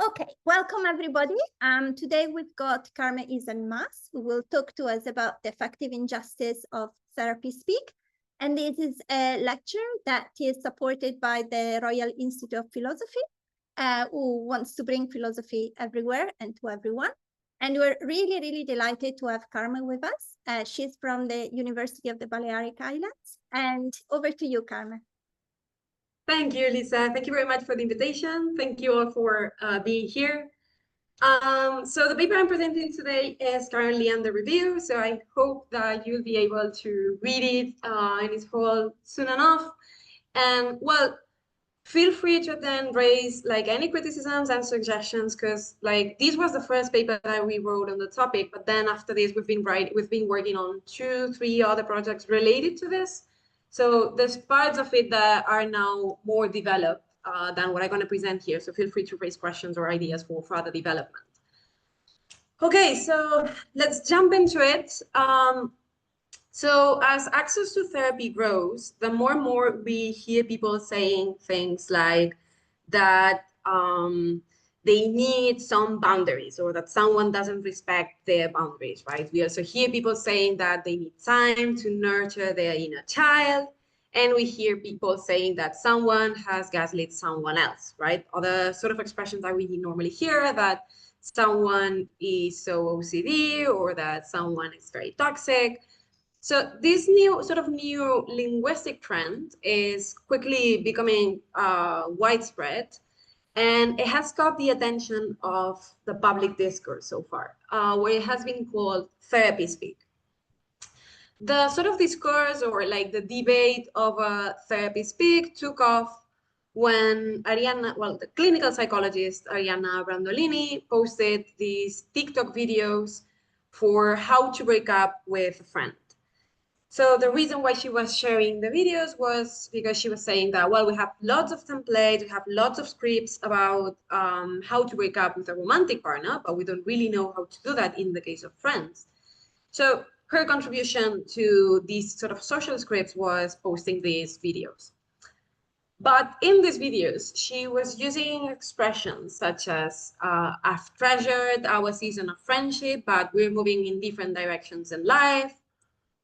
Okay, welcome everybody. Today we've got Carme Isern Mas, who will talk to us about the effective injustice of therapy speak. And this is a lecture that is supported by the Royal Institute of Philosophy, who wants to bring philosophy everywhere and to everyone. And we're really, really delighted to have Carme with us. She's from the University of the Balearic Islands. And over to you, Carme. Thank you, Lisa. Thank you very much for the invitation. Thank you all for being here. So the paper I'm presenting today is currently under review, so I hope that you'll be able to read it in its whole soon enough. And well, feel free to then raise like any criticisms and suggestions, because like this was the first paper that we wrote on the topic, but then after this we've been working on 2-3 other projects related to this. So there's parts of it that are now more developed than what I'm going to present here. So feel free to raise questions or ideas for further development. Okay, so let's jump into it. So as access to therapy grows, the more and more we hear people saying things like that they need some boundaries, or that someone doesn't respect their boundaries, right? We also hear people saying that they need time to nurture their inner child. And we hear people saying that someone has gaslit someone else, right? Other sort of expressions that we normally hear, that someone is so OCD or that someone is very toxic. So this new linguistic trend is quickly becoming widespread, and it has caught the attention of the public discourse so far, where it has been called therapy speak. The sort of discourse, or like the debate over therapy speak, took off when the clinical psychologist Arianna Brandolini posted these TikTok videos for how to break up with a friend. So the reason why she was sharing the videos was because she was saying that, well, we have lots of templates, we have lots of scripts about how to break up with a romantic partner, but we don't really know how to do that in the case of friends. So her contribution to these sort of social scripts was posting these videos. But in these videos, she was using expressions such as, I've treasured our season of friendship, but we're moving in different directions in life.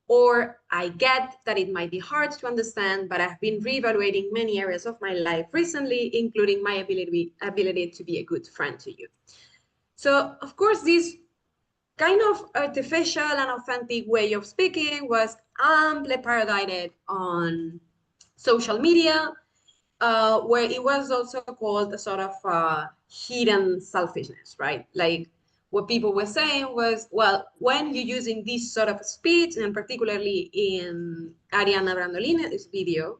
Or I get that it might be hard to understand, but I've been reevaluating many areas of my life recently, including my ability to be a good friend to you. So, of course, this kind of artificial and authentic way of speaking was amply parodied on social media, where it was also called a sort of hidden selfishness, right? Like, what people were saying was, well, when you're using this sort of speech, and particularly in Arianna Brandolini's video,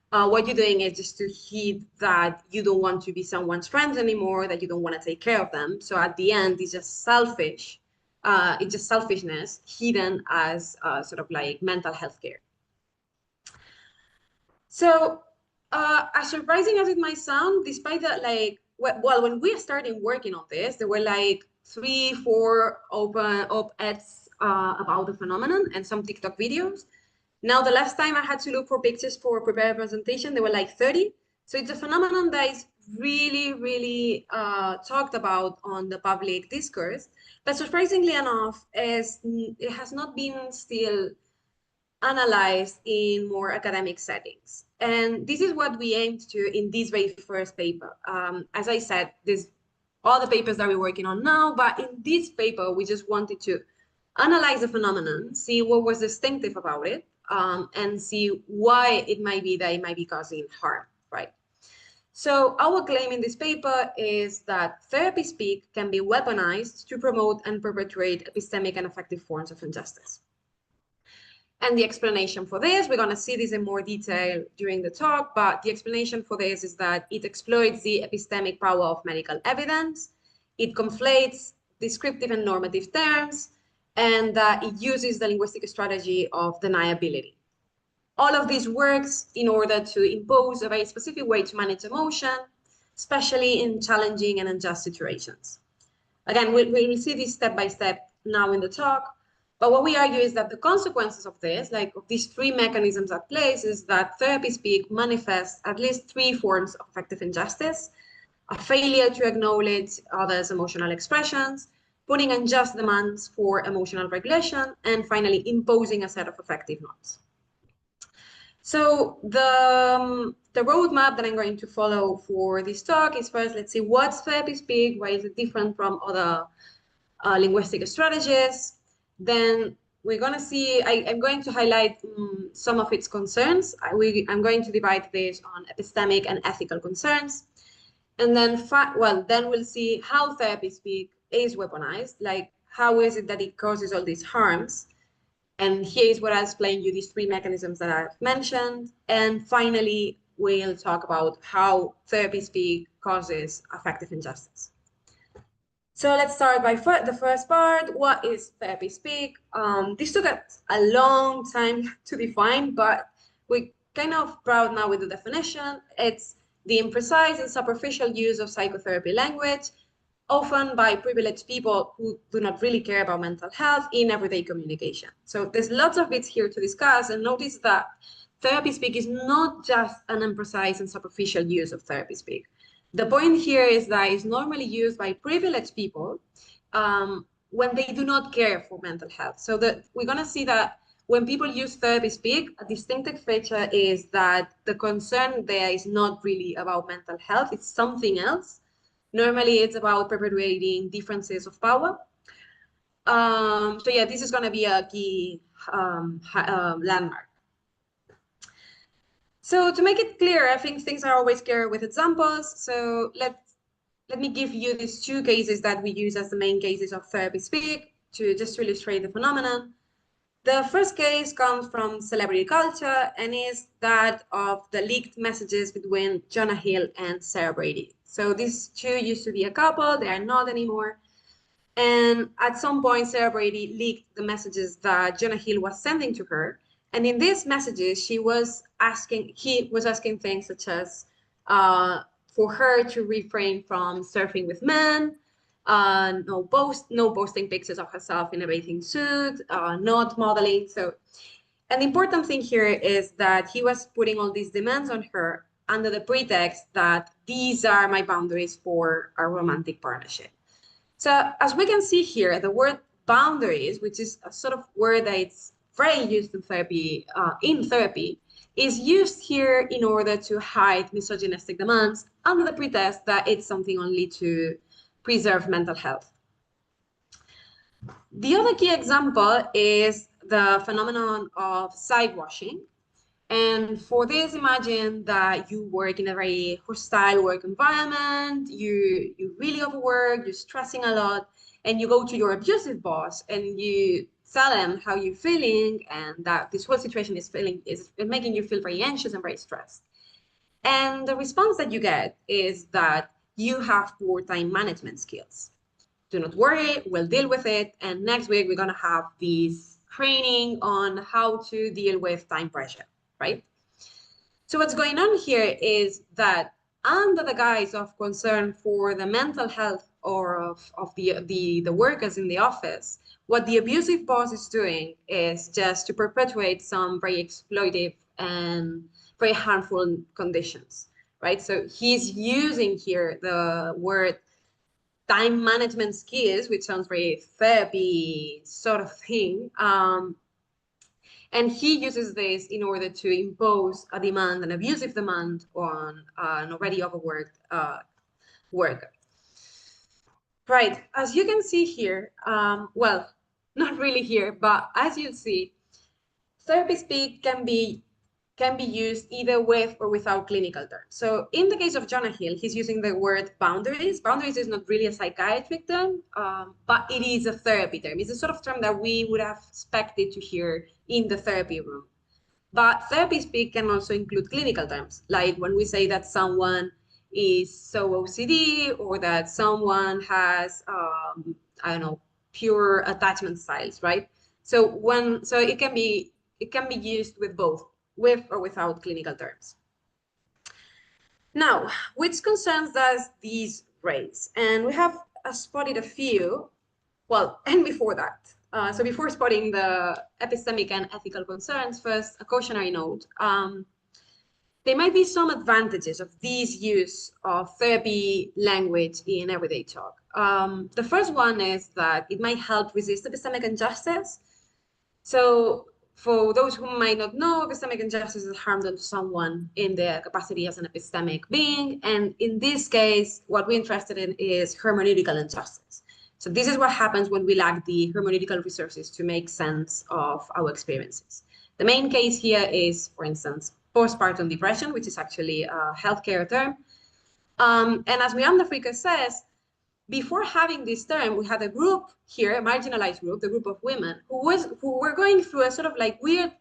what you're doing is just to hide that you don't want to be someone's friend anymore, that you don't want to take care of them. So at the end, it's just selfish. It's just selfishness hidden as sort of like mental health care. So as surprising as it might sound, despite that, like, well, when we started working on this, there were like 3-4 open op-eds about the phenomenon and some TikTok videos. Now, the last time I had to look for pictures for prepare a presentation, there were like 30. So it's a phenomenon that is really, really talked about on the public discourse. But surprisingly enough, it has not been still analyzed in more academic settings. And this is what we aimed to in this very first paper. As I said, there's all the papers that we're working on now, but in this paper, we just wanted to analyze the phenomenon, see what was distinctive about it, and see why it might be that it might be causing harm, right? So our claim in this paper is that therapy speak can be weaponized to promote and perpetuate epistemic and affective forms of injustice. And the explanation for this, we're going to see this in more detail during the talk, but the explanation for this is that it exploits the epistemic power of medical evidence, it conflates descriptive and normative terms, and it uses the linguistic strategy of deniability. All of this works in order to impose a very specific way to manage emotion, especially in challenging and unjust situations. Again, we'll see this step by step now in the talk. But what we argue is that the consequences of this, like of these 3 mechanisms at play, is that therapy speak manifests at least 3 forms of affective injustice. a failure to acknowledge others' emotional expressions, putting unjust demands for emotional regulation, and finally imposing a set of affective norms. So the roadmap that I'm going to follow for this talk is first, let's see what's therapy speak, why is it different from other linguistic strategies. Then we're going to see, I'm going to highlight some of its concerns. I'm going to divide this on epistemic and ethical concerns. And then, then we'll see how therapy speak is weaponized, like how is it that it causes all these harms. And here is where I'll explain you these three mechanisms that I've mentioned. And finally, we'll talk about how therapy speak causes affective injustice. So let's start by the first part. What is therapy speak? This took a long time to define, but we're kind of proud now with the definition. It's the imprecise and superficial use of psychotherapy language, often by privileged people who do not really care about mental health in everyday communication. So there's lots of bits here to discuss, and notice that therapy speak is not just an imprecise and superficial use of therapy speak. The point here is that it's normally used by privileged people when they do not care for mental health. So we're going to see that when people use therapy speak, a distinctive feature is that the concern there is not really about mental health, it's something else. Normally, it's about perpetuating differences of power. So yeah, this is going to be a key landmark. So to make it clear, I think things are always clear with examples. So let me give you these two cases that we use as the main cases of therapy speak to just illustrate the phenomenon. The first case comes from celebrity culture and is that of the leaked messages between Jonah Hill and Sarah Brady. So these two used to be a couple, they are not anymore. And at some point, Sarah Brady leaked the messages that Jonah Hill was sending to her. And in these messages, he was asking things such as for her to refrain from surfing with men, no posting pictures of herself in a bathing suit, not modeling. So, and the important thing here is that he was putting all these demands on her under the pretext that these are my boundaries for a romantic partnership. So as we can see here, the word boundaries, which is a sort of word that it's very used in therapy, is used here in order to hide misogynistic demands under the pretext that it's something only to preserve mental health. The other key example is the phenomenon of sidewashing. And for this, imagine that you work in a very hostile work environment, you really overwork, you're stressing a lot, and you go to your abusive boss and you tell them how you're feeling and that this whole situation is making you feel very anxious and very stressed. And the response that you get is that you have poor time management skills. Do not worry, we'll deal with it. And next week, we're going to have this training on how to deal with time pressure, right? So what's going on here is that under the guise of concern for the mental health or of the workers in the office, what the abusive boss is doing is just to perpetuate some very exploitive and very harmful conditions, right? So he's using here the word time management skills, which sounds very therapy sort of thing. And he uses this in order to impose a demand, an abusive demand on an already overworked worker. Right, as you can see here, well, not really here, but as you see, therapy speak can be used either with or without clinical terms. So in the case of Jonah Hill, he's using the word boundaries. Boundaries is not really a psychiatric term, but it is a therapy term. It's a sort of term that we would have expected to hear in the therapy room. But therapy speak can also include clinical terms, like when we say that someone is so OCD or that someone has, I don't know, pure attachment styles, right? So it can be used with both, with or without clinical terms. Now, which concerns does these raise? And we have spotted a few, well, and before that. So before spotting the epistemic and ethical concerns, first, a cautionary note. there might be some advantages of this use of therapy language in everyday talk. The first one is that it might help resist epistemic injustice. So for those who might not know, epistemic injustice is harm done to someone in their capacity as an epistemic being. And in this case, what we're interested in is hermeneutical injustice. So this is what happens when we lack the hermeneutical resources to make sense of our experiences. The main case here is, for instance, postpartum depression, which is actually a healthcare term. And as Miranda Fricker says, before having this term, we had a group here, a marginalized group, the group of women, who were going through a sort of like weird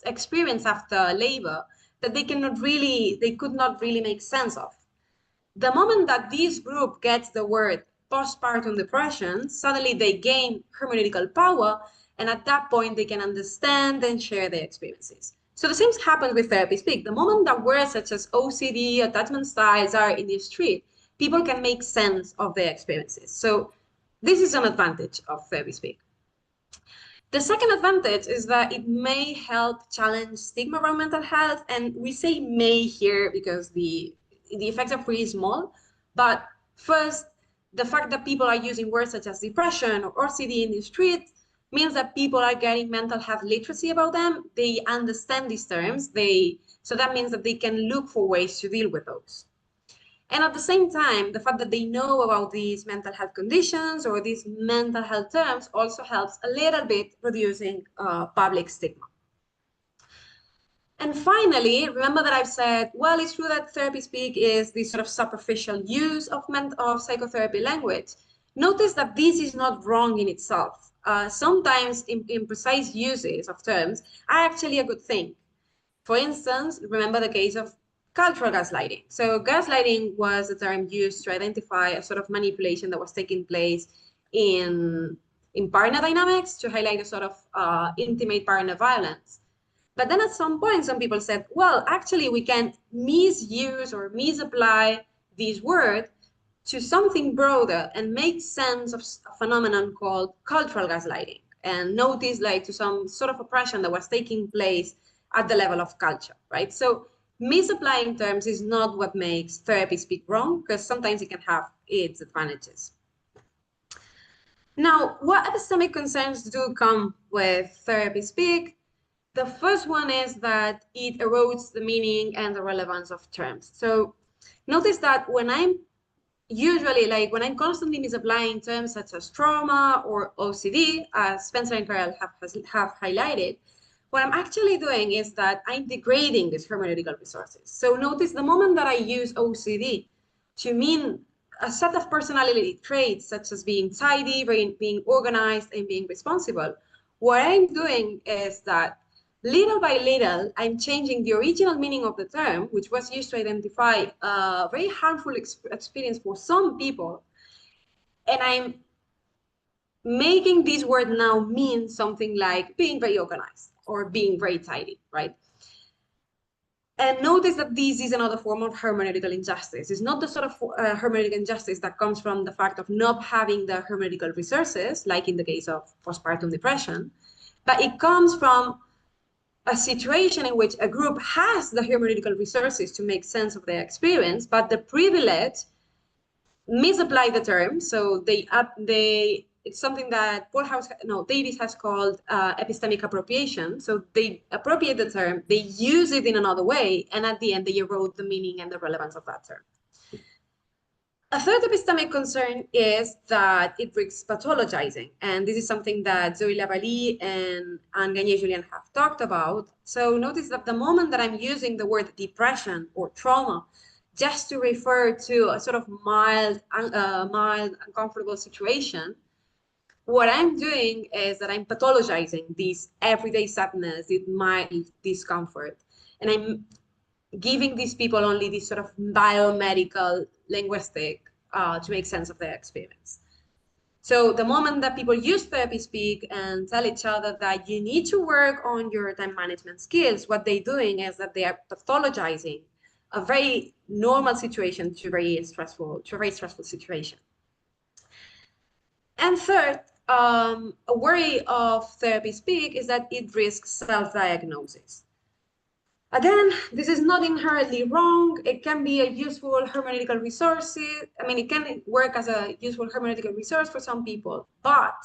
experience after labor that they could not really make sense of. The moment that this group gets the word postpartum depression, suddenly they gain hermeneutical power, and at that point they can understand and share their experiences. So the same happens with therapy speak. The moment that words such as OCD, attachment styles are in the street, people can make sense of their experiences. So this is an advantage of therapy speak. The second advantage is that it may help challenge stigma around mental health. And we say may here because the effects are pretty small. But first, the fact that people are using words such as depression or OCD in the street means that people are getting mental health literacy about them. They understand these terms. So that means that they can look for ways to deal with those. And at the same time, the fact that they know about these mental health conditions or these mental health terms also helps a little bit reducing public stigma. And finally, remember that I've said, well, it's true that therapy speak is this sort of superficial use of psychotherapy language. Notice that this is not wrong in itself. Sometimes imprecise uses of terms are actually a good thing. For instance, remember the case of cultural gaslighting. So gaslighting was a term used to identify a sort of manipulation that was taking place in partner dynamics to highlight a sort of intimate partner violence. But then at some point, some people said, well, actually, we can misuse or misapply this word to something broader and make sense of a phenomenon called cultural gaslighting and notice like to some sort of oppression that was taking place at the level of culture, right? So misapplying terms is not what makes therapy speak wrong, because sometimes it can have its advantages. Now, what epistemic concerns do come with therapy speak? The first one is that it erodes the meaning and the relevance of terms. So notice that when I'm constantly misapplying terms such as trauma or OCD, as Spencer and Carol have highlighted, what I'm actually doing is that I'm degrading these hermeneutical resources. So notice the moment that I use OCD to mean a set of personality traits such as being tidy, being organized, and being responsible, what I'm doing is that little by little, I'm changing the original meaning of the term, which was used to identify a very harmful experience for some people, and I'm making this word now mean something like being very organized or being very tidy, right? And notice that this is another form of hermeneutical injustice. It's not the sort of hermeneutical injustice that comes from the fact of not having the hermeneutical resources, like in the case of postpartum depression, but it comes from a situation in which a group has the hermeneutical resources to make sense of their experience, but the privilege misapply the term. So it's something that Davis has called epistemic appropriation. So they appropriate the term, they use it in another way, and at the end they erode the meaning and the relevance of that term. A third epistemic concern is that it risks pathologizing. And this is something that Zoe Lavallee and Gagne Julien have talked about. So notice that the moment that I'm using the word depression or trauma just to refer to a sort of mild, uncomfortable situation, what I'm doing is that I'm pathologizing this everyday sadness, this mild discomfort. And I'm giving these people only this sort of biomedical linguistic to make sense of their experience. So the moment that people use therapy speak and tell each other that you need to work on your time management skills, what they're doing is that they are pathologizing a very normal situation to a very stressful situation. And third, a worry of therapy speak is that it risks self-diagnosis. Again, this is not inherently wrong. It can be a useful hermeneutical resource. I mean, it can work as a useful hermeneutical resource for some people, but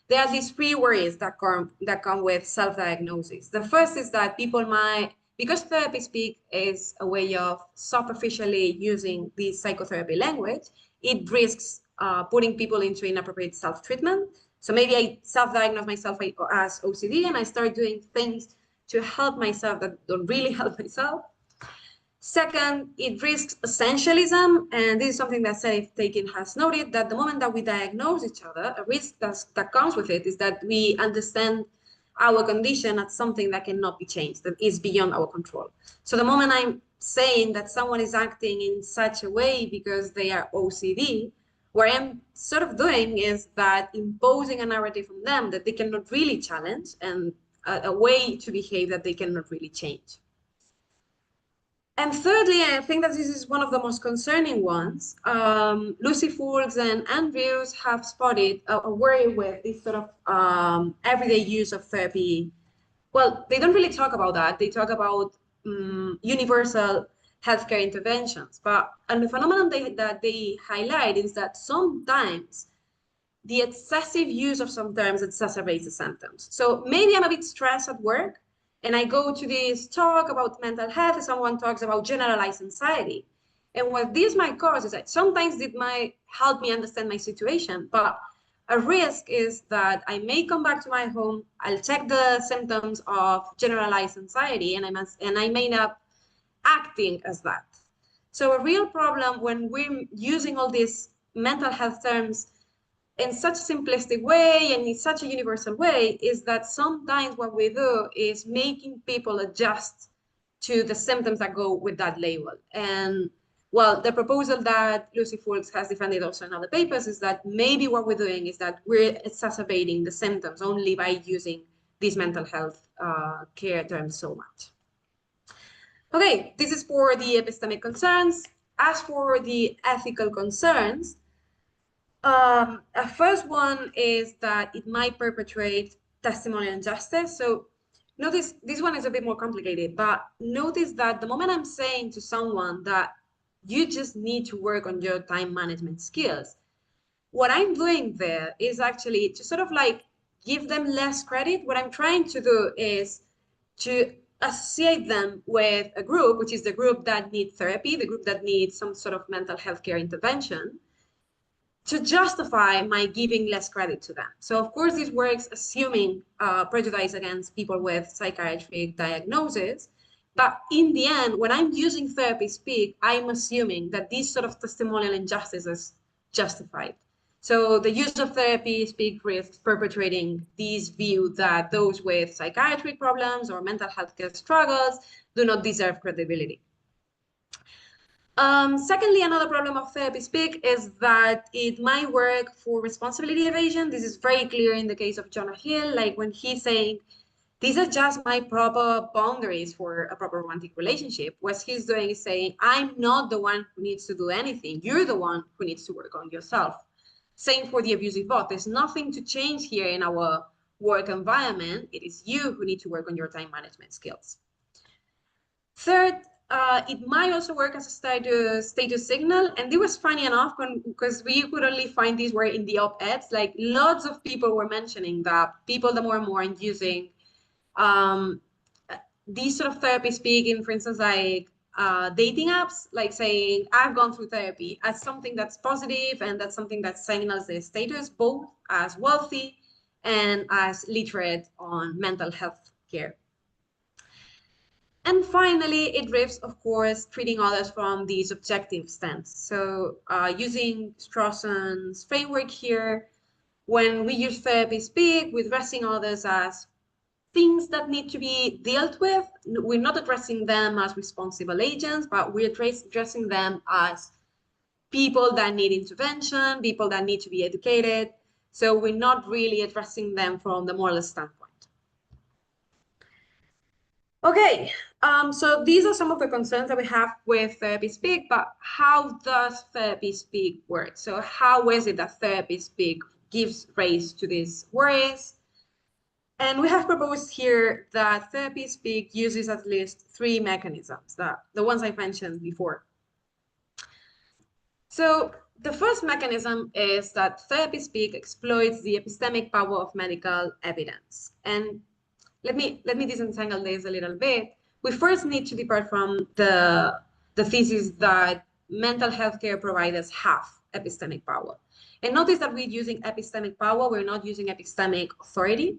there are these three worries that come with self-diagnosis. The first is that people might, because therapy speak is a way of superficially using the psychotherapy language, it risks putting people into inappropriate self-treatment. So maybe I self-diagnose myself as OCD and I start doing things to help myself that don't really help myself. Second, it risks essentialism, and this is something that Safe Taking has noted, that the moment that we diagnose each other, a risk that comes with it is that we understand our condition as something that cannot be changed, that is beyond our control. So the moment I'm saying that someone is acting in such a way because they are OCD, what I'm sort of doing is that imposing a narrative on them that they cannot really challenge and a way to behave that they cannot really change. And thirdly, I think that this is one of the most concerning ones. Lucy Foulkes and Andrews have spotted a worry with this sort of everyday use of therapy. Well, they don't really talk about that. They talk about universal healthcare interventions. But and the phenomenon that they highlight is that sometimes the excessive use of some terms exacerbates the symptoms. So maybe I'm a bit stressed at work and I go to this talk about mental health and someone talks about generalized anxiety. And what this might cause is that sometimes it might help me understand my situation, but a risk is that I may come back to my home, I'll check the symptoms of generalized anxiety, and I may end up acting as that. So a real problem when we're using all these mental health terms in such a simplistic way and in such a universal way is that sometimes what we do is making people adjust to the symptoms that go with that label. And well, the proposal that Lucy Foulkes has defended also in other papers is that maybe what we're doing is that we're exacerbating the symptoms only by using these mental health care terms so much. Okay, this is for the epistemic concerns. As for the ethical concerns, a first one is that it might perpetrate testimonial injustice. So notice this one is a bit more complicated, but notice that the moment I'm saying to someone that you just need to work on your time management skills, what I'm doing there is actually to sort of like give them less credit. What I'm trying to do is to associate them with a group, which is the group that needs therapy, the group that needs some sort of mental health care intervention, to justify my giving less credit to them. So of course this works assuming prejudice against people with psychiatric diagnosis, but in the end, when I'm using therapy speak, I'm assuming that this sort of testimonial injustice is justified. So the use of therapy speak risks perpetrating this view that those with psychiatric problems or mental health care struggles do not deserve credibility. Secondly, another problem of therapy speak is that it might work for responsibility evasion. This is very clear in the case of Jonah Hill, like when he's saying, these are just my proper boundaries for a proper romantic relationship. What he's doing is saying, I'm not the one who needs to do anything. You're the one who needs to work on yourself. Same for the abusive boss. There's nothing to change here in our work environment. It is you who need to work on your time management skills. Third, it might also work as a status signal. And it was funny enough because we could only find these were in the op-eds. Like lots of people were mentioning that people that more and more are using these sort of therapy speaking, for instance, like dating apps, like saying, I've gone through therapy as something that's positive and that's something that signals their status, both as wealthy and as literate on mental health care. And finally, it risks, of course, treating others from the subjective stance. So using Strawson's framework here, when we use therapy speak, we're addressing others as things that need to be dealt with. We're not addressing them as responsible agents, but we're addressing them as people that need intervention, people that need to be educated. So we're not really addressing them from the moral standpoint. Okay, so these are some of the concerns that we have with therapy speak, but how does therapy speak work? So how is it that therapy speak gives rise to these worries? And we have proposed here that Therapy Speak uses at least 3 mechanisms, the ones I mentioned before. So the first mechanism is that Therapy Speak exploits the epistemic power of medical evidence. And let me disentangle this a little bit. We first need to depart from the thesis that mental health care providers have epistemic power. And notice that we're using epistemic power, we're not using epistemic authority,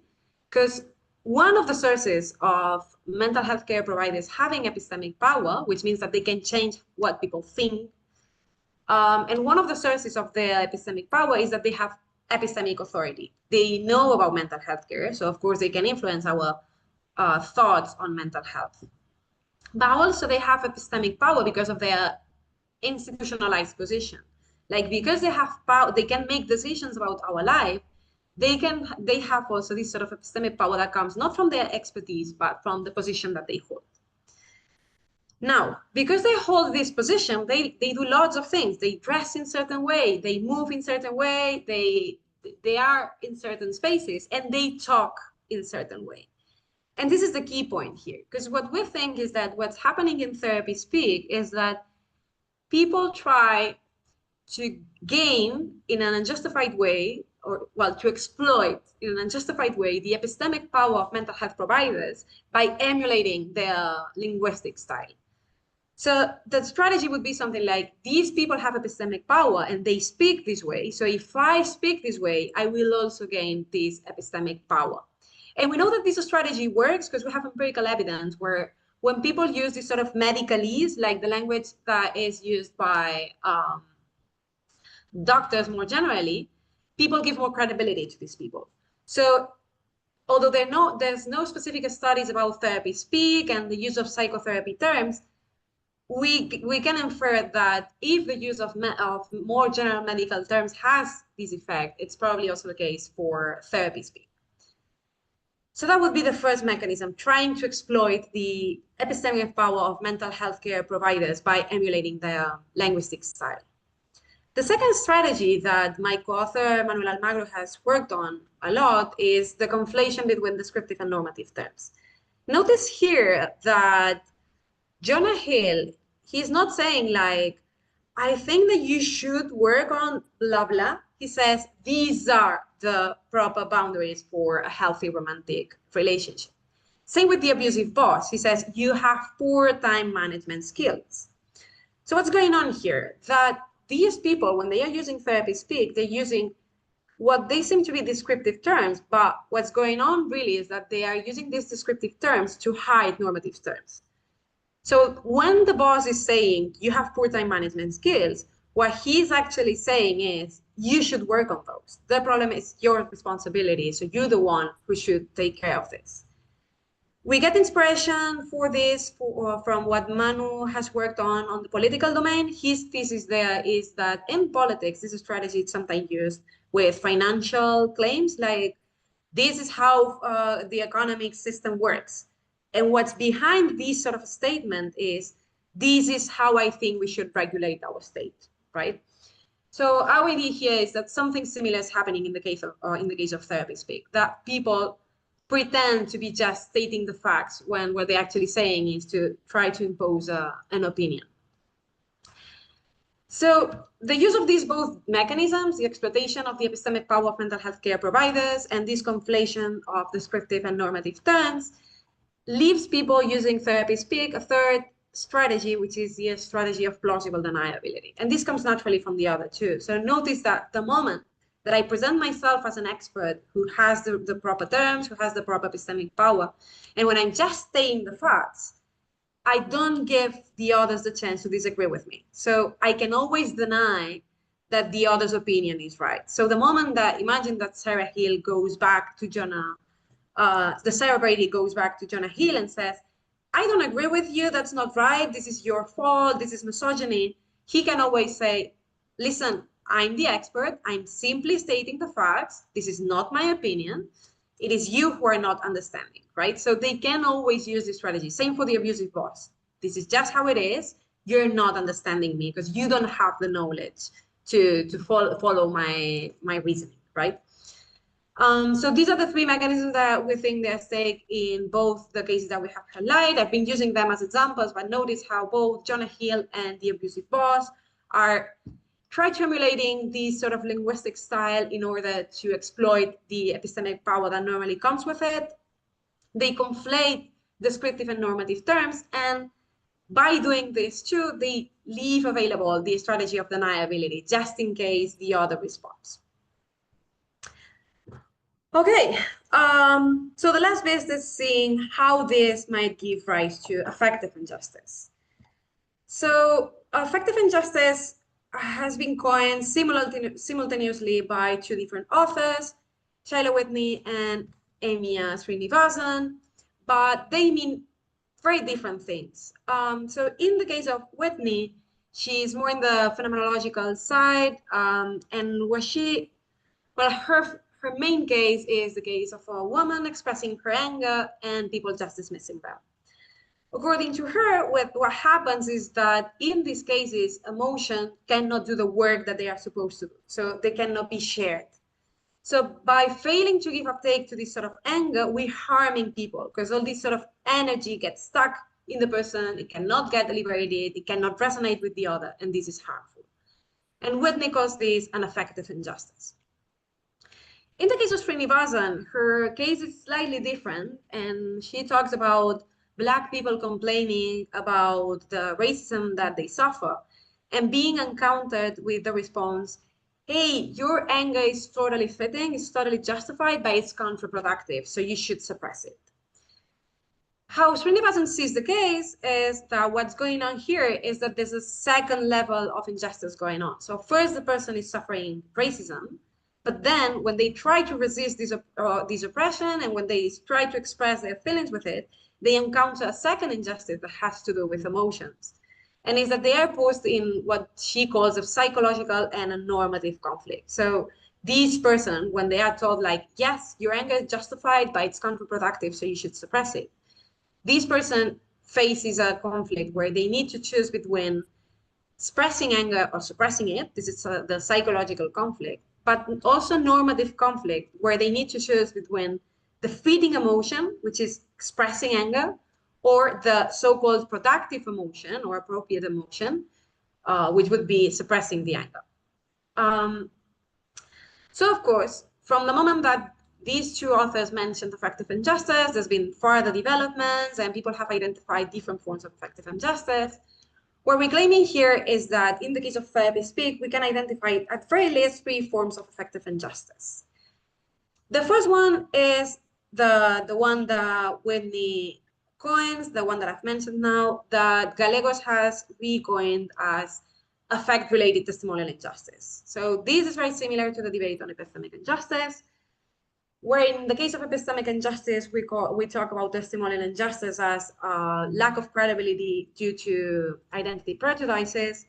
because one of the sources of mental health care providers having epistemic power, which means that they can change what people think, and one of the sources of their epistemic power is that they have epistemic authority. They know about mental health care, so of course they can influence our thoughts on mental health. But also they have epistemic power because of their institutionalized position. Like because they have power, they can make decisions about our life. They have also this sort of epistemic power that comes not from their expertise, but from the position that they hold. Now, because they hold this position, they do lots of things. They dress in certain way, they move in certain way, they are in certain spaces, and they talk in certain way. And this is the key point here, because what we think is that what's happening in Therapy Speak is that people try to gain in an unjustified way, or well, to exploit in an unjustified way the epistemic power of mental health providers by emulating their linguistic style. So the strategy would be something like, these people have epistemic power and they speak this way. So if I speak this way, I will also gain this epistemic power. And we know that this strategy works because we have empirical evidence where when people use this sort of medicalese, like the language that is used by doctors more generally, people give more credibility to these people. So although there's no specific studies about Therapy Speak and the use of psychotherapy terms, we can infer that if the use of more general medical terms has this effect, it's probably also the case for Therapy Speak. So that would be the first mechanism, trying to exploit the epistemic power of mental health care providers by emulating their linguistic style. The second strategy that my co-author Manuel Almagro has worked on a lot is the conflation between descriptive and normative terms. Notice here that Jonah Hill, he's not saying like, I think that you should work on blah, blah. He says, these are the proper boundaries for a healthy romantic relationship. Same with the abusive boss. He says, you have poor time management skills. So what's going on here? That these people, when they are using Therapy Speak, they're using what they seem to be descriptive terms, but what's going on really is that they are using these descriptive terms to hide normative terms. So when the boss is saying you have poor time management skills, what he's actually saying is you should work on those. The problem is your responsibility. So you're the one who should take care of this. We get inspiration for this from what Manu has worked on the political domain. His thesis there is that in politics, this strategy is sometimes used with financial claims, like this is how the economic system works. And what's behind this sort of statement is, this is how I think we should regulate our state, right? So our idea here is that something similar is happening in the case of Therapy Speak, that people pretend to be just stating the facts when what they're actually saying is to try to impose an opinion. So the use of these both mechanisms, the exploitation of the epistemic power of mental health care providers and this conflation of descriptive and normative terms, leaves people using Therapy Speak a third strategy, which is the strategy of plausible deniability. And this comes naturally from the other two. So notice that the moment that I present myself as an expert who has the proper terms, who has the proper epistemic power, and when I'm just stating the facts, I don't give the others the chance to disagree with me. So I can always deny that the other's opinion is right. So the moment that, imagine that Sarah Hill goes back to Jonah, the Sarah Brady goes back to Jonah Hill and says, I don't agree with you, that's not right, this is your fault, this is misogyny. He can always say, listen, I'm the expert, I'm simply stating the facts, this is not my opinion, it is you who are not understanding, right? So they can always use this strategy. Same for the abusive boss. This is just how it is, you're not understanding me because you don't have the knowledge to follow my reasoning, right? So these are the three mechanisms that we think they're at stake in both the cases that we have highlighted. I've been using them as examples, but notice how both Jonah Hill and the abusive boss are trying to emulating this sort of linguistic style in order to exploit the epistemic power that normally comes with it. They conflate descriptive and normative terms, and by doing this too, they leave available the strategy of deniability just in case the other responds. Okay, so the last bit is seeing how this might give rise to affective injustice. So affective injustice has been coined simultaneously by two different authors, Shaila Whitney and Amia Srinivasan, but they mean very different things. So in the case of Whitney, she's more in the phenomenological side, and where her main case is the case of a woman expressing her anger and people just dismissing them. According to her, what happens is that in these cases, emotion cannot do the work that they are supposed to do. So they cannot be shared. So by failing to give uptake to this sort of anger, we're harming people because all this sort of energy gets stuck in the person. It cannot get liberated. It cannot resonate with the other. And this is harmful. And Whitney calls this an affective injustice. In the case of Srinivasan, her case is slightly different, and she talks about Black people complaining about the racism that they suffer and being encountered with the response, hey, your anger is totally fitting, it's totally justified, but it's counterproductive, so you should suppress it. How Srinivasan sees the case is that what's going on here is that there's a second level of injustice going on. So first, the person is suffering racism, but then when they try to resist this oppression and when they try to express their feelings with it, they encounter a second injustice that has to do with emotions. And is that they are posed in what she calls a psychological and a normative conflict. So this person, when they are told like, yes, your anger is justified, but it's counterproductive, so you should suppress it. This person faces a conflict where they need to choose between expressing anger or suppressing it. This is the psychological conflict, but also normative conflict where they need to choose between the fitting emotion, which is expressing anger, or the so-called productive emotion or appropriate emotion, which would be suppressing the anger. So of course, from the moment that these two authors mentioned affective injustice, there's been further developments and people have identified different forms of affective injustice. What we're claiming here is that in the case of therapy speak, we can identify at very least three forms of affective injustice. The first one is the one that Whitney coins, the one that I've mentioned now, that Gallegos has recoined as affect-related testimonial injustice. So this is very similar to the debate on epistemic injustice, where in the case of epistemic injustice, we talk about testimonial injustice as lack of credibility due to identity prejudices.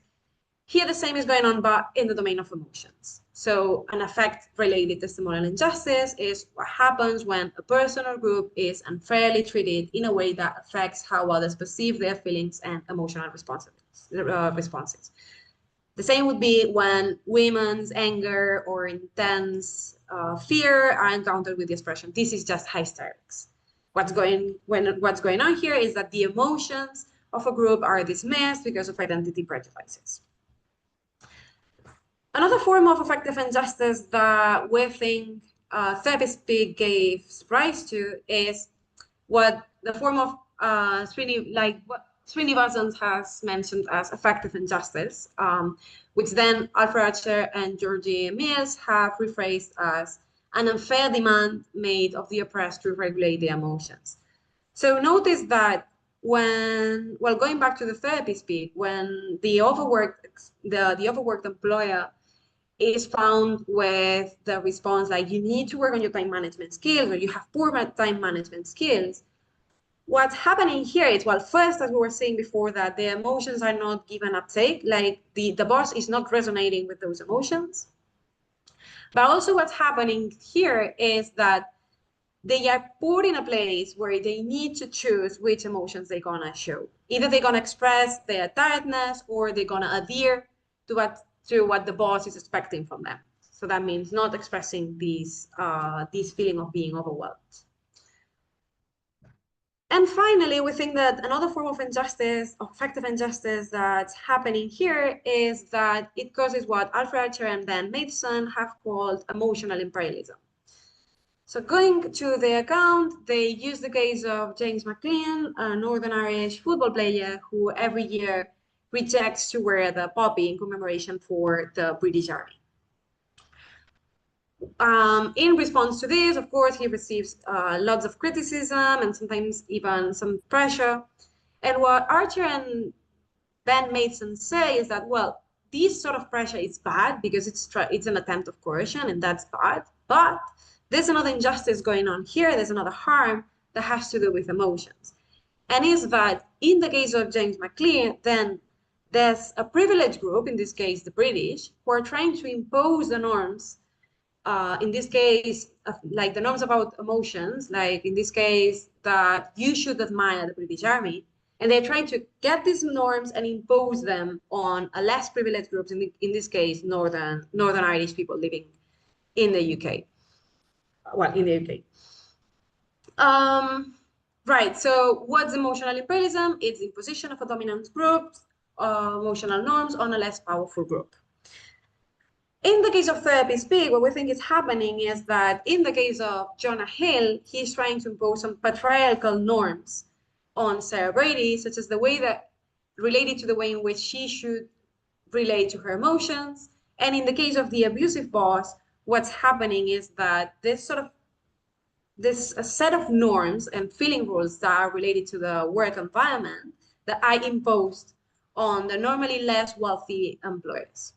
Here, the same is going on, but in the domain of emotions. So an affect-related testimonial injustice is what happens when a person or group is unfairly treated in a way that affects how others perceive their feelings and emotional responses. The same would be when women's anger or intense fear are encountered with the expression, this is just hysterics. What's going on here is that the emotions of a group are dismissed because of identity prejudices. Another form of affective injustice that we think therapy speak gave rise to is what the form of what Srinivasan has mentioned as affective injustice, which then Alfred Archer and Georgie Mills have rephrased as an unfair demand made of the oppressed to regulate their emotions. So notice that going back to the therapy speak, when the overworked employer is found with the response like you need to work on your time management skills or you have poor time management skills, what's happening here is, well, first, as we were saying before, that the emotions are not given uptake, like the boss is not resonating with those emotions. But also what's happening here is that they are put in a place where they need to choose which emotions they're gonna show. Either they're gonna express their tiredness or they're gonna adhere to what the boss is expecting from them. So that means not expressing this feeling of being overwhelmed. And finally, we think that another form of injustice, of affective injustice that's happening here is that it causes what Alfred Archer and Ben Mason have called emotional imperialism. So going to the account, they use the case of James McLean, a Northern Irish football player who every year rejects to wear the poppy in commemoration for the British Army. In response to this, of course, he receives lots of criticism and sometimes even some pressure. And what Archer and Ben Mason say is that, well, this sort of pressure is bad because it's an attempt of coercion, and that's bad. But there's another injustice going on here. There's another harm that has to do with emotions. And is that in the case of James McLean, then there's a privileged group, in this case, the British, who are trying to impose the norms in this case, like the norms about emotions, like in this case, that you should admire the British Army, and they're trying to get these norms and impose them on a less privileged groups, in this case, Northern Irish people living in the UK. Well, in the UK. Right, so what's emotional imperialism? It's the imposition of a dominant group, emotional norms on a less powerful group. In the case of Therapy Speak, what we think is happening is that in the case of Jonah Hill, he's trying to impose some patriarchal norms on Sarah Brady, such as the way that related to the way in which she should relate to her emotions. And in the case of the abusive boss, what's happening is that this set of norms and feeling rules that are related to the work environment that I imposed on the normally less wealthy employers.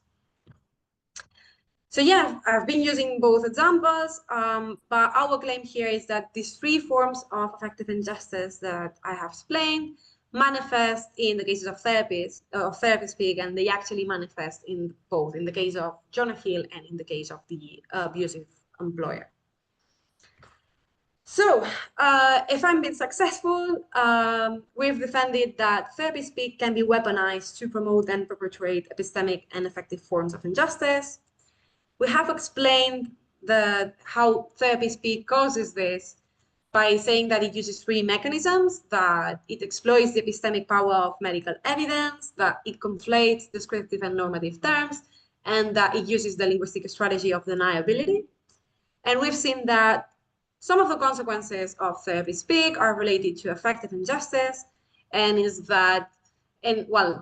So yeah, I've been using both examples, but our claim here is that these three forms of affective injustice that I have explained manifest in the cases of Therapy Speak, and they actually manifest in both, in the case of Jonah Hill and in the case of the abusive employer. So if I'm being successful, we've defended that Therapy Speak can be weaponized to promote and perpetuate epistemic and effective forms of injustice. We have explained how Therapy Speak causes this by saying that it uses three mechanisms, that it exploits the epistemic power of medical evidence, that it conflates descriptive and normative terms, and that it uses the linguistic strategy of deniability. And we've seen that some of the consequences of Therapy Speak are related to affective injustice, and is that, and well,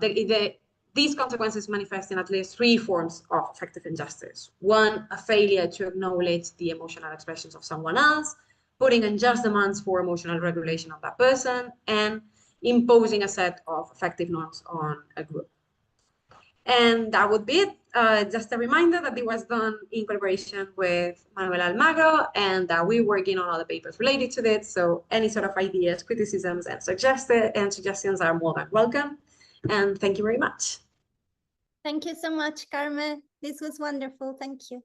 these consequences manifest in at least three forms of affective injustice. One, a failure to acknowledge the emotional expressions of someone else, putting unjust demands for emotional regulation of that person, and imposing a set of affective norms on a group. And that would be it. Just a reminder that it was done in collaboration with Manuel Almagro, and that we're working on other papers related to this. So any sort of ideas, criticisms, and suggestions are more than welcome. And thank you very much. Thank you so much, Carme. This was wonderful. Thank you.